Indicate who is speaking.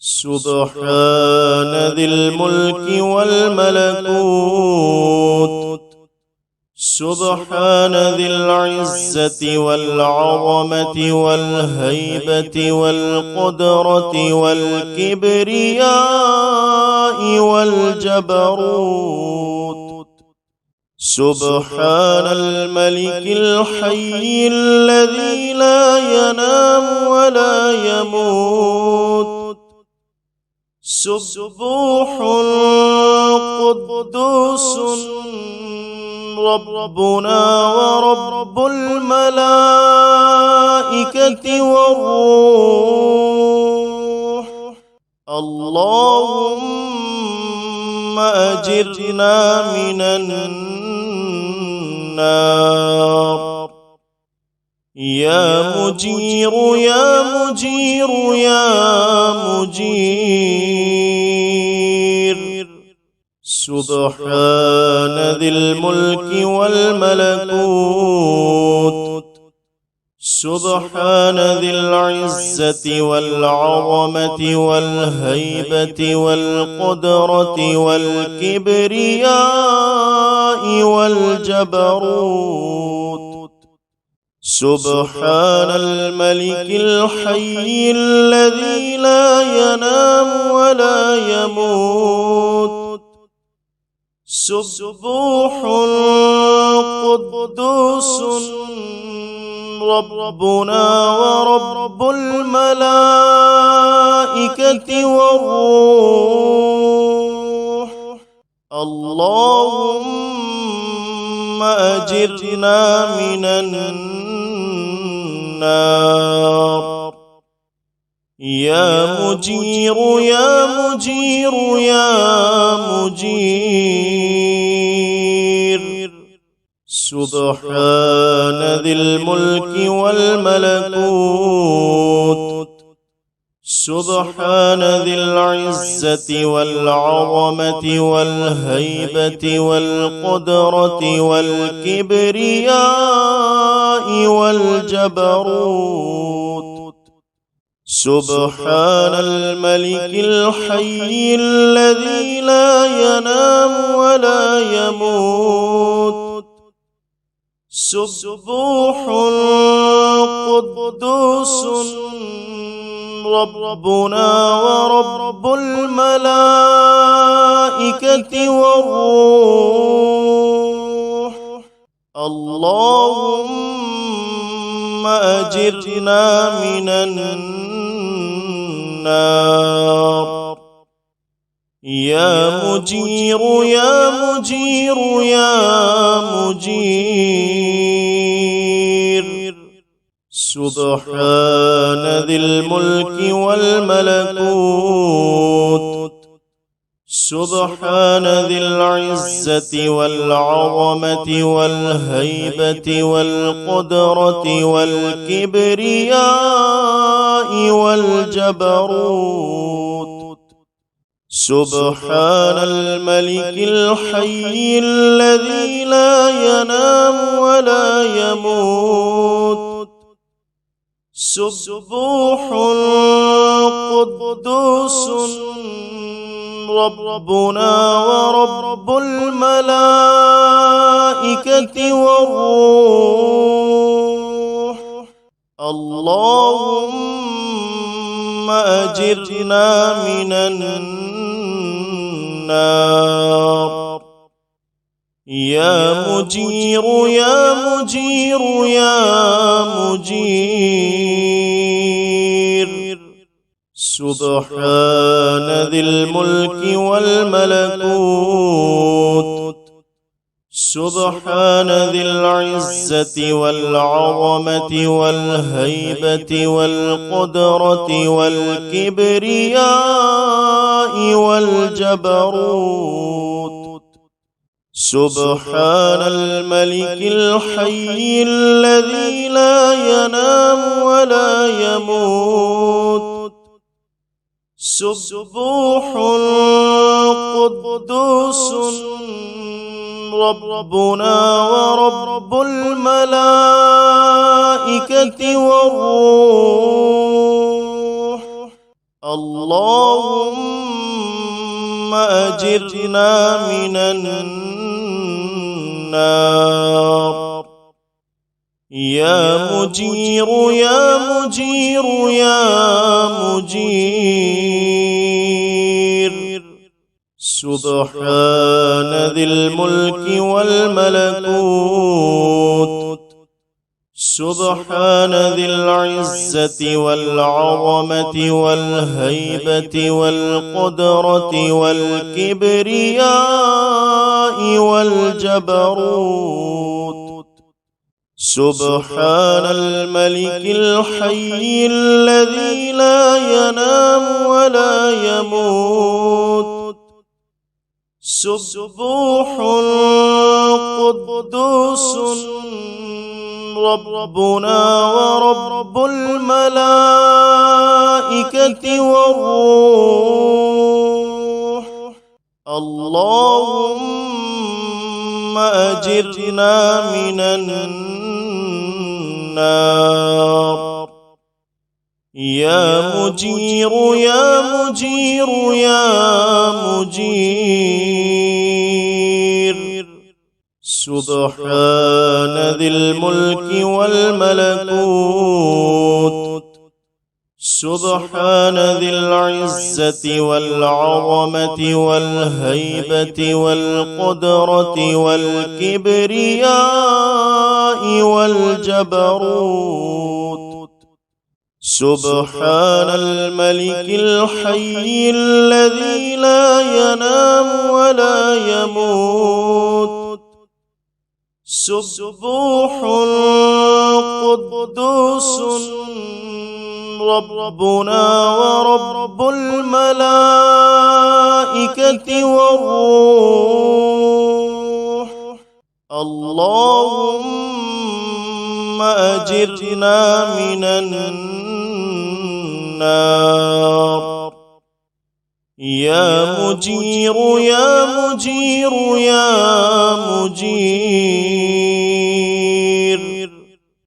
Speaker 1: سبحان ذي الملك والملكوت، سبحان ذي العزة والعظمة والهيبة والقدرة والكبرياء والجبروت. سبحان الملك الحي الذي لا ينام ولا يموت. سبوح قدوس ربنا ورب الملائكة والروح. اللهم أجرنا من النار. يا مجير يا مجير يا مجير. سبحان ذي الملك والملكوت، سبحان ذي العزة والعظمة والهيبة والقدرة والكبرياء والجبروت. سبحان الملك الحي الذي لا ينام ولا يموت. سبوح قدوس ربنا ورب الملائكة والروح. اللهم أجرنا من النار. يا مجير يا مجير يا مجير. سبحان ذي الملك والملكوت، سبحان ذي العزة والعظمة والهيبة والقدرة والكبرياء والجبروت. سبحان الملك الحي الذي لا ينام ولا يموت. سبوح قدوس ربنا ورب الملائكة والروح. اللهم أجرنا من النار. يا مجير يا مجير يا مجير. سبحان ذي الملك والملكوت، سبحان ذي العزة والعظمة والهيبة والقدرة والكبرياء والجبروت. سبحان الملك الحي الذي لا ينام ولا يموت. سبوح قدوس ربنا ورب الملائكة والروح. اللهم أجرنا من النار. يا مجير يا مجير يا مجير. سبحان ذي الملك والملكوت، سبحان ذي العزة والعظمة والهيبة والقدرة والكبرياء والجبروت. سبحان الملك الحي الذي لا ينام ولا يموت. سبوح قدوس ربنا ورب الملائكة والروح. اللهم أجرنا من النار. يا مجير يا مجير يا مجير. سبحان ذي الملك والملكوت، سبحان ذي العزة والعظمة والهيبة والقدرة والكبرياء والجبروت. سبحان الملك الحي الذي لا ينام ولا يموت. سبوح قدوس ربنا ورب الملائكة والروح. اللهم أجرنا من النار. يا مجير يا مجير يا مجير. سبحان ذي الملك والملكوت، سبحان ذي العزة والعظمة والهيبة والقدرة والكبرياء والجبروت. سبحان الملك الحي الذي لا ينام ولا يموت. سبوح قدوس ربنا ورب الملائكة والروح. اللهم أجرنا من النار. يا مجير يا مجير يا مجير.